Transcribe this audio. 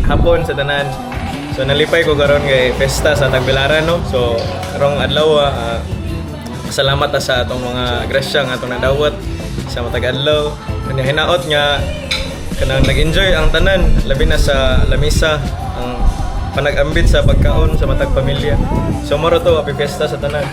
hapon sa tanan. So nalipay ko karon kay pesta sa Tagbilaran no. So karong adlaw salamat sa atong mga grasya nga atong nadawat sa matag adlaw. Kanya hinaot nga kanang nag-enjoy ang tanan labi na sa lamisa ang panag-ambit sa pagkaon sa matag pamilya. So moro to happy fiesta sa tanan.